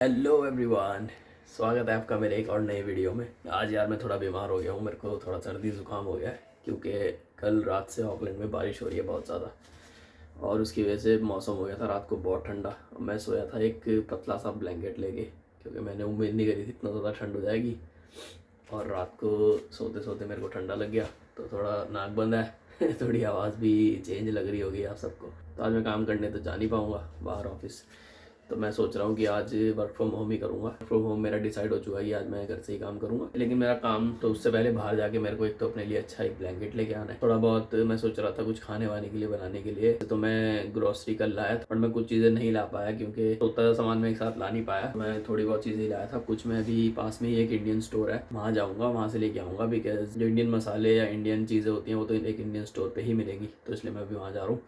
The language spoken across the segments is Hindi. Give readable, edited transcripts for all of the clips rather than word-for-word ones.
हेलो एवरीवन, स्वागत है आपका मेरे एक और नए वीडियो में। आज यार मैं थोड़ा बीमार हो गया हूँ। मेरे को थोड़ा सर्दी ज़ुकाम हो गया है क्योंकि कल रात से ऑकलैंड में बारिश हो रही है बहुत ज़्यादा, और उसकी वजह से मौसम हो गया था रात को बहुत ठंडा। मैं सोया था एक पतला सा ब्लैंकेट लेके, क्योंकि मैंने उम्मीद नहीं करी थी इतना ज़्यादा ठंड हो जाएगी। और रात को सोते सोते मेरे को ठंडा लग गया, तो थोड़ा नाक बंद है थोड़ी आवाज़ भी चेंज लग रही होगी आप सबको। तो आज मैं काम करने तो जा नहीं पाऊँगा बाहर ऑफिस, तो मैं सोच रहा हूँ कि आज वर्क फ्रॉम होम ही करूँगा। वर्क फ्रॉम होम मेरा डिसाइड हो चुका है कि आज मैं घर से ही काम करूँगा, लेकिन मेरा काम तो उससे पहले बाहर जाके मेरे को एक तो अपने लिए अच्छा एक ब्लैंकेट लेके आना है। थोड़ा बहुत मैं सोच रहा था कुछ खाने वाने के लिए बनाने के लिए, तो मैं ग्रोसरी कल लाया था, पर मैं कुछ चीज़ें नहीं ला पाया क्योंकि उतना सामान मैं एक साथ ला नहीं पाया। मैं थोड़ी बहुत चीज़ें लाया था। कुछ मैं अभी पास में ही एक इंडियन स्टोर है, वहाँ जाऊँगा, वहाँ से लेके आऊँगा, बिकॉज जो इंडियन मसाले या इंडियन चीज़ें होती हैं वो तो एक इंडियन स्टोर पर ही मिलेगी, तो इसलिए मैं अभी वहाँ जा रहा हूँ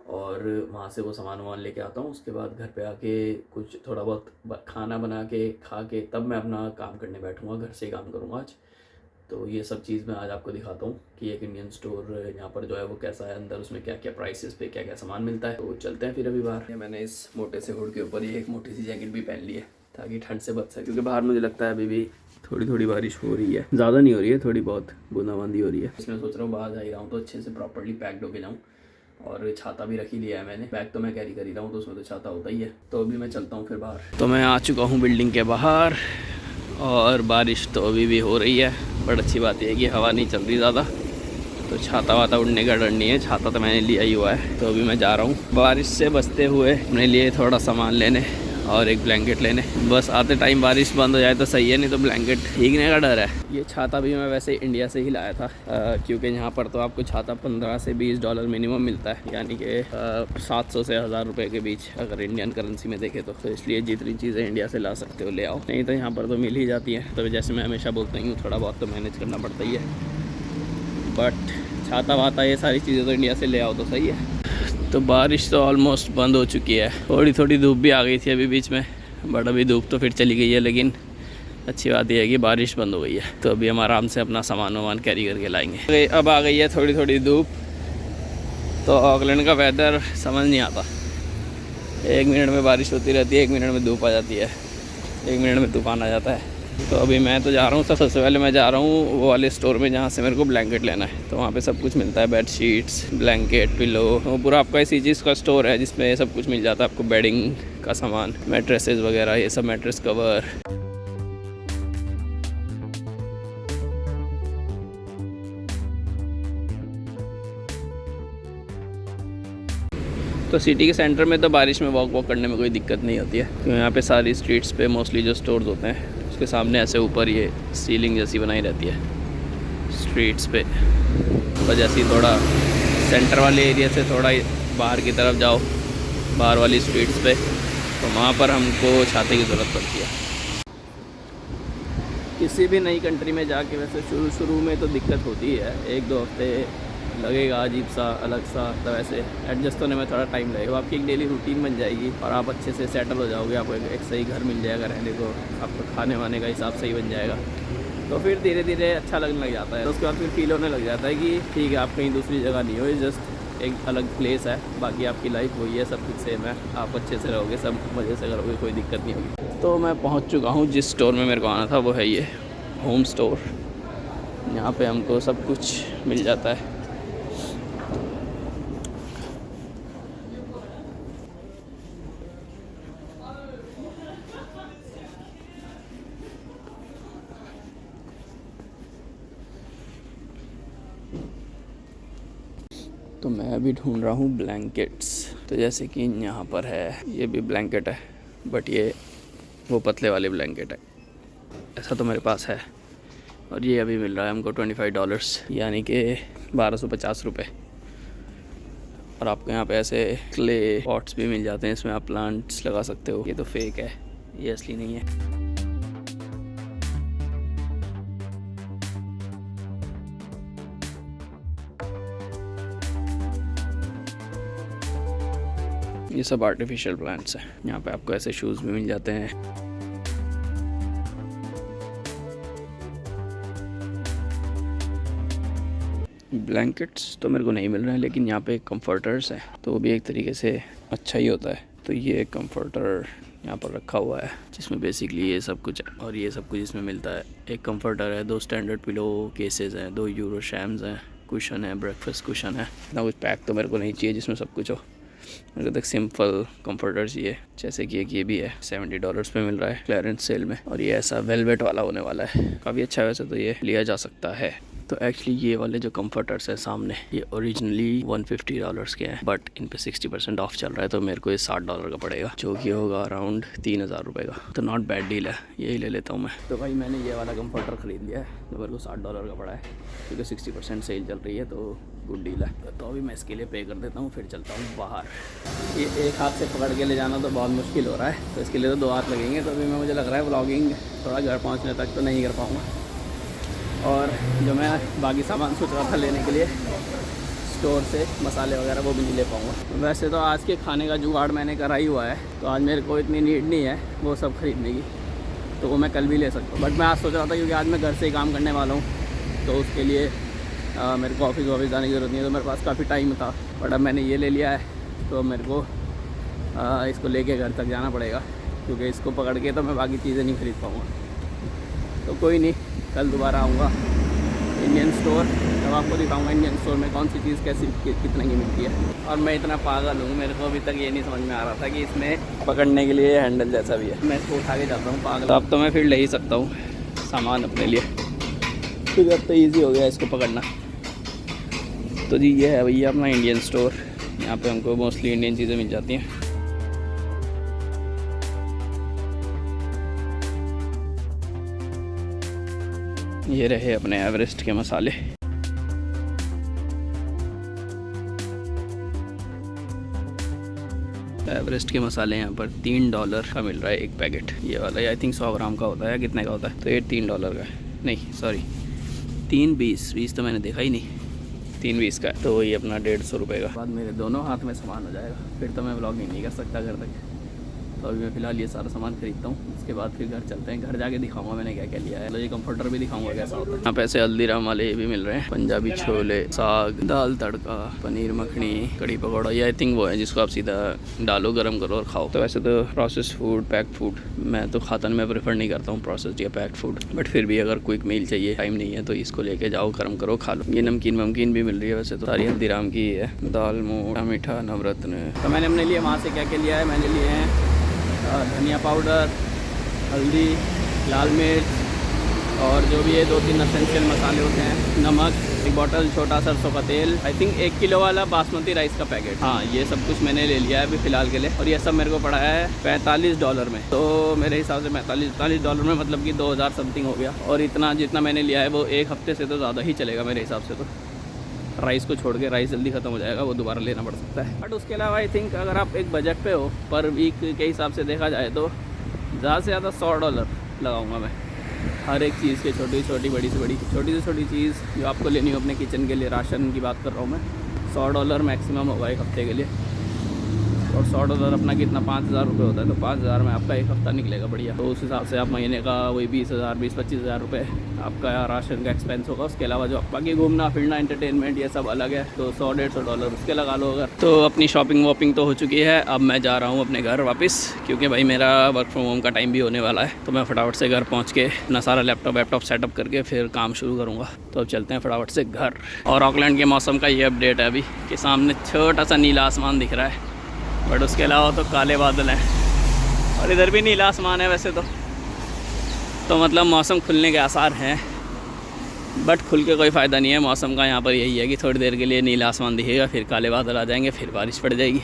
और वहाँ से वो सामान वामान लेके आता हूँ। उसके बाद घर पे आके कुछ थोड़ा बहुत खाना बना के खा के तब मैं अपना काम करने बैठूँगा। घर से ही काम करूँगा आज। तो ये सब चीज़ मैं आज आपको दिखाता हूँ कि एक इंडियन स्टोर यहाँ पर जो है वो कैसा है, अंदर उसमें क्या क्या प्राइसेस पे क्या क्या सामान मिलता है। तो चलते हैं फिर अभी बाहर। मैंने इस मोटे से हुड के ऊपर ये एक मोटी सी जैकेट भी पहन ली है ताकि ठंड से बच सके, क्योंकि बाहर मुझे लगता है अभी भी थोड़ी थोड़ी बारिश हो रही है, ज़्यादा नहीं हो रही है, थोड़ी बहुत बूंदाबांदी हो रही है। इसलिए सोच रहा हूँ बाहर जा ही रहा हूँ तो अच्छे से प्रॉपरली पैक्ड होके जाऊँ। और छाता भी रख ही लिया है मैंने, बैग तो मैं कैरी कर ही रहा हूँ तो उसमें तो छाता होता ही है। तो अभी मैं चलता हूँ फिर बाहर। तो मैं आ चुका हूँ बिल्डिंग के बाहर और बारिश तो अभी भी हो रही है, बट अच्छी बात यह है कि हवा नहीं चल रही ज़्यादा, तो छाता वाता उड़ने का डर नहीं है। छाता तो मैंने लिया ही हुआ है। तो अभी मैं जा रहा हूँ बारिश से बचते हुए अपने लिए थोड़ा सामान लेने और एक ब्लैंकेट लेने। बस आते टाइम बारिश बंद हो जाए तो सही है, नहीं तो ब्लैंकेट भीगने का डर है। ये छाता भी मैं वैसे इंडिया से ही लाया था, क्योंकि यहाँ पर तो आपको छाता $15 से $20 मिनिमम मिलता है, यानी कि 700 से 1000 रुपये के बीच अगर इंडियन करेंसी में देखें तो इसलिए जितनी चीज़ें इंडिया से ला सकते हो ले आओ, नहीं तो यहाँ पर तो मिल ही जाती हैं। तो जैसे मैं हमेशा बोलता ही हूँ, थोड़ा बहुत तो मैनेज करना पड़ता ही है, बट छाता वाता ये सारी चीज़ें तो इंडिया से ले आओ तो सही है। तो बारिश तो ऑलमोस्ट बंद हो चुकी है, थोड़ी थोड़ी धूप भी आ गई थी अभी बीच में, बट अभी धूप तो फिर चली गई है। लेकिन अच्छी बात यह है कि बारिश बंद हो गई है, तो अभी हम आराम से अपना सामान वामान कैरी करके लाएंगे। अब आ गई है थोड़ी थोड़ी धूप, तो ऑकलैंड का वेदर समझ नहीं आता, 1 मिनट में बारिश होती रहती है, 1 मिनट में धूप आ जाती है, 1 मिनट में तूफान आ जाता है। तो अभी मैं तो जा रहा हूँ, सबसे पहले मैं जा रहा हूँ वो वाले स्टोर में जहाँ से मेरे को ब्लैंकेट लेना है। तो वहाँ पे सब कुछ मिलता है, बेड शीट्स, ब्लैंकेट, पिलो, वो पूरा आपका इसी चीज़ का स्टोर है जिसमें सब कुछ मिल जाता है आपको, बेडिंग का सामान, मैट्रेसेस वगैरह, ये सब, मैट्रेस कवर। तो सिटी के सेंटर में तो बारिश में वॉक करने में कोई दिक्कत नहीं होती है, क्योंकि यहाँ पे सारी स्ट्रीट्स पे मोस्टली जो स्टोर्स होते हैं उसके सामने ऐसे ऊपर ये सीलिंग जैसी बनाई रहती है स्ट्रीट्स पे। तो जैसे ही थोड़ा सेंटर वाले एरिया से थोड़ा बाहर की तरफ जाओ, बाहर वाली स्ट्रीट्स पे, तो वहाँ पर हमको छाते की ज़रूरत पड़ती है। किसी भी नई कंट्री में जाके वैसे शुरू में तो दिक्कत होती है, 1-2 हफ्ते लगेगा अजीब सा, अलग सा, तो वैसे एडजस्ट होने में थोड़ा टाइम लगेगा। आपकी एक डेली रूटीन बन जाएगी और आप अच्छे से सेटल हो जाओगे, आपको एक सही घर मिल जाएगा रहने को, आपको खाने वाने का हिसाब सही बन जाएगा, तो फिर धीरे धीरे अच्छा लगने लग जाता है। तो उसके बाद फिर फील होने लग जाता है कि ठीक है, आप कहीं दूसरी जगह नहीं हो, ये जस्ट एक अलग प्लेस है, बाकी आपकी लाइफ वही है, सब कुछ सेम है, आप अच्छे से रहोगे, सब मज़े से करोगे, कोई दिक्कत नहीं होगी। तो मैं पहुँच चुका हूँ जिस स्टोर में मेरे को आना था, वो है ये होम स्टोर। यहाँ पे हमको सब कुछ मिल जाता है। तो मैं अभी ढूंढ रहा हूँ ब्लैंकेट्स। तो जैसे कि यहाँ पर है, ये भी ब्लैंकेट है, बट ये वो पतले वाले ब्लैंकेट है, ऐसा तो मेरे पास है। और ये अभी मिल रहा है हमको $25, यानी कि 1250 रुपये। और आपको यहाँ पे ऐसे क्ले पॉट्स भी मिल जाते हैं, इसमें आप प्लांट्स लगा सकते हो। ये तो फेक है, ये असली नहीं है। ये सब आर्टिफिशियल प्लांट्स हैं। यहाँ पे आपको ऐसे शूज़ भी मिल जाते हैं। ब्लैंकेट्स तो मेरे को नहीं मिल रहे हैं, लेकिन यहाँ पे कंफर्टर्स हैं, तो वो भी एक तरीके से अच्छा ही होता है। तो ये कंफर्टर यहाँ पर रखा हुआ है, जिसमें बेसिकली ये सब कुछ है और ये सब कुछ इसमें मिलता है। एक कंफर्टर है, 2 स्टैंडर्ड पिलो केसेस हैं, 2 यूरो शैम्स हैं, कुशन है, ब्रेकफास्ट कुशन है। इतना कुछ पैक तो मेरे को नहीं चाहिए जिसमें सब कुछ हो। मेरे को तो सिंपल कंफर्टर चाहिए, जैसे कि एक ये भी है, $70 पे मिल रहा है क्लियरेंस सेल में। और ये ऐसा वेलवेट वाला होने वाला है, काफ़ी अच्छा है वैसे तो, ये लिया जा सकता है। तो एक्चुअली ये वाले जो कंफर्टर्स है सामने, ये ओरिजिनली $150 के हैं, बट इन पे 60% ऑफ चल रहा है, तो मेरे को ये $60 का पड़ेगा, जो कि होगा अराउंड 3000 रुपये का। तो नॉट बैड डील है, यही ले लेता हूँ मैं। तो भाई मैंने ये वाला कंफर्टर ख़रीद लिया है, जो मेरे को $60 का पड़ा है, क्योंकि 60% सेल चल रही है, तो गुड डील है। तो अभी मैं इसके लिए पे कर देता हूँ, फिर चलता हूँ बाहर। ये एक हाथ से पकड़ के ले जाना तो बहुत मुश्किल हो रहा है, तो इसके लिए तो 2 हाथ लगेंगे। तो अभी मैं, मुझे लग रहा है व्लॉगिंग थोड़ा घर पहुँचने तक तो नहीं कर पाऊँगा। और जो मैं बाकी सामान सोच रहा था लेने के लिए स्टोर से, मसाले वगैरह, वो भी नहीं ले पाऊँगा। वैसे तो आज के खाने का जुगाड़ मैंने करा ही हुआ है, तो आज मेरे को इतनी नीड नहीं है वो सब ख़रीदने की, तो वो मैं कल भी ले सकता हूँ। बट मैं आज सोच रहा था क्योंकि आज मैं घर से ही काम करने वाला हूँ, तो उसके लिए मेरे को ऑफिस जाने की ज़रूरत नहीं है, तो मेरे पास काफ़ी टाइम था। बट अब मैंने ये ले लिया है, तो मेरे को इसको लेके घर तक जाना पड़ेगा, क्योंकि इसको पकड़ के तो मैं बाकी चीज़ें नहीं ख़रीद पाऊँगा। तो कोई नहीं, कल दोबारा आऊँगा इंडियन स्टोर, तब आपको दिखाऊँगा इंडियन स्टोर में कौन सी चीज़ कैसी कितने की मिलती है। और मैं इतना पागल हूँ, मेरे को अभी तक ये नहीं समझ में आ रहा था कि इसमें पकड़ने के लिए हैंडल जैसा भी है। मैं इसको उठा के जाता हूँ पागल। तो अब तो मैं फिर ले ही सकता हूँ सामान अपने लिए, फिर अब तो ईजी हो गया इसको पकड़ना। तो जी ये है भैया अपना इंडियन स्टोर, यहाँ पे हमको मोस्टली इंडियन चीज़ें मिल जाती हैं। ये रहे अपने एवरेस्ट के मसाले। एवरेस्ट के मसाले यहाँ पर $3 का मिल रहा है एक पैकेट। ये वाला आई थिंक 100 ग्राम का होता है, कितने का होता है, तो ये $3 का है, नहीं सॉरी 3.20 तो मैंने देखा ही नहीं, 3.20 का है। तो ये अपना 150 रुपये का। बाद मेरे दोनों हाथ में सामान हो जाएगा, फिर तो मैं व्लॉगिंग नहीं कर सकता घर तक। तो अभी मैं फ़िलहाल ये सारा सामान खरीदता हूँ, उसके बाद फिर घर चलते हैं। घर जाके दिखाऊंगा मैंने क्या क्या लिया है। तो ये कंफर्टर भी दिखाऊंगा कैसा होता है। यहाँ पे ऐसे हल्दीराम वाले ये भी मिल रहे हैं, पंजाबी छोले, साग, दाल तड़का, पनीर मखनी, कड़ी पकौड़ा। ये आई थिंक वो है जिसको आप सीधा डालो, गर्म करो और खाओ। तो वैसे तो प्रोसेस फूड, पैक फूड मैं तो खाता नहीं, मैं प्रेफर नहीं करता हूँ प्रोसेस या पैक फूड, बट फिर भी अगर क्विक मील चाहिए, टाइम नहीं है, तो इसको लेके जाओ, गर्म करो, खा लो। ये नमकीन वमकीन भी मिल रही है, वैसे तो सारी हल्दीराम की है, दाल मोटा मीठा नवरत्न। तो मैंने अपने लिए वहाँ से क्या क्या लिया है, मैंने लिए हैं धनिया पाउडर, हल्दी, लाल मिर्च और जो भी ये 2-3 एसेंशियल मसाले होते हैं, नमक, एक बॉटल छोटा सरसों का तेल, आई थिंक 1 किलो वाला बासमती राइस का पैकेट। हाँ, ये सब कुछ मैंने ले लिया है अभी फ़िलहाल के लिए। और ये सब मेरे को पड़ा है $45 में। तो मेरे हिसाब से $45 में मतलब कि 2000 समथिंग हो गया। और इतना जितना मैंने लिया है वो एक हफ्ते से तो ज़्यादा ही चलेगा मेरे हिसाब से। तो राइस को छोड़ के, राइस जल्दी ख़त्म हो जाएगा, वो दोबारा लेना पड़ सकता है। बट उसके अलावा आई थिंक अगर आप एक बजट पे हो, पर वीक के हिसाब से देखा जाए तो ज़्यादा से ज़्यादा $100 लगाऊंगा मैं हर एक चीज़ के, छोटी छोटी बड़ी से बड़ी, छोटी से छोटी चीज़ जो आपको लेनी हो अपने किचन के लिए, राशन की बात कर रहा हूँ मैं, $100 मैक्सिमम होगा एक हफ्ते के लिए। और $100 अपना कितना 5000 रुपये होता है, तो 5000 में आपका एक हफ़्ता निकलेगा बढ़िया। तो उस हिसाब से आप महीने का वही 20-25 हज़ार रुपये आपका राशन का एक्सपेंस होगा। उसके अलावा जो बाकी घूमना फिरना, एंटरटेनमेंट, ये सब अलग है, तो $100-150 उसके लगा लो अगर। तो अपनी शॉपिंग वॉपिंग तो हो चुकी है, अब मैं जा रहा हूँ अपने घर वापस, क्योंकि भाई मेरा वर्क फ्रॉम होम का टाइम भी होने वाला है। तो मैं फटाफट से घर पहुँच के अपना सारा लैपटॉप सेटअप करके फिर काम शुरू करूँगा। तो अब चलते हैं फटाफट से घर। और ऑकलैंड के मौसम का ये अपडेट है अभी कि सामने छोटा सा नीला आसमान दिख रहा है, बट उसके अलावा तो काले बादल हैं। और इधर भी नीला आसमान है वैसे तो मतलब मौसम खुलने के आसार हैं, बट खुल के कोई फ़ायदा नहीं है मौसम का। यहाँ पर यही है कि थोड़ी देर के लिए नीला आसमान दिखेगा, फिर काले बादल आ जाएंगे, फिर बारिश पड़ जाएगी,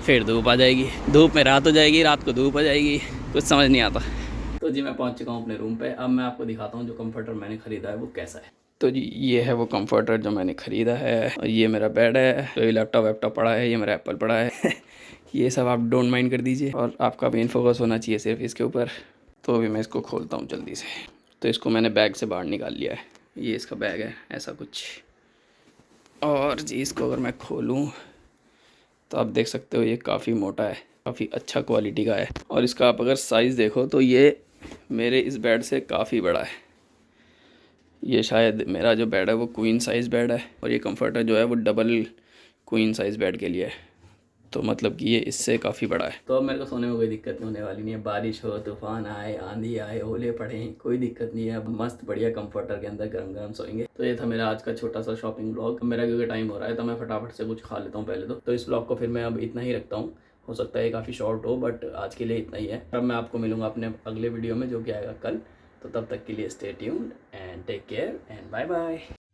फिर धूप आ जाएगी, धूप में रात हो जाएगी, रात को धूप आ जाएगी, कुछ समझ नहीं आता। तो जी मैं पहुँच चुका हूँ अपने रूम पे। अब मैं आपको दिखाता हूँ जो कंफर्टर मैंने ख़रीदा है वो कैसा है। तो जी ये है वो कंफर्टर जो मैंने ख़रीदा है। और ये मेरा बेड है, तो ये लैपटॉप पड़ा है, ये मेरा एप्पल पड़ा है ये सब आप डोंट माइंड कर दीजिए, और आपका मेन फोकस होना चाहिए सिर्फ इसके ऊपर। तो अभी मैं इसको खोलता हूँ जल्दी से। तो इसको मैंने बैग से बाहर निकाल लिया है, ये इसका बैग है ऐसा कुछ। और जी इसको अगर मैं खोलूँ तो आप देख सकते हो ये काफ़ी मोटा है, काफ़ी अच्छा क्वालिटी का है। और इसका आप अगर साइज़ देखो तो ये मेरे इस बेड से काफ़ी बड़ा है। ये शायद मेरा जो बेड है वो क्वीन साइज़ बेड है, और ये कंफर्टर जो है वो डबल क्वीन साइज़ बेड के लिए है। तो मतलब कि ये इससे काफ़ी बड़ा है। तो अब मेरे को सोने में कोई दिक्कत नहीं होने वाली नहीं है। बारिश हो, तूफान आए, आंधी आए, ओले पड़े, कोई दिक्कत नहीं है। अब मस्त बढ़िया कंफर्टर के अंदर गरम गरम सोएंगे। तो ये था मेरा आज का छोटा सा शॉपिंग ब्लॉग। मेरा क्योंकि टाइम हो रहा है तो मैं फटाफट से कुछ खा लेता हूँ पहले तो इस ब्लॉग को फिर मैं अब इतना ही रखता हूँ। हो सकता है काफ़ी शॉर्ट हो, बट आज के लिए इतना ही है। अब मैं आपको मिलूंगा अपने अगले वीडियो में जो कि आएगा कल। तो तब तक के लिए stay tuned and take care and bye bye.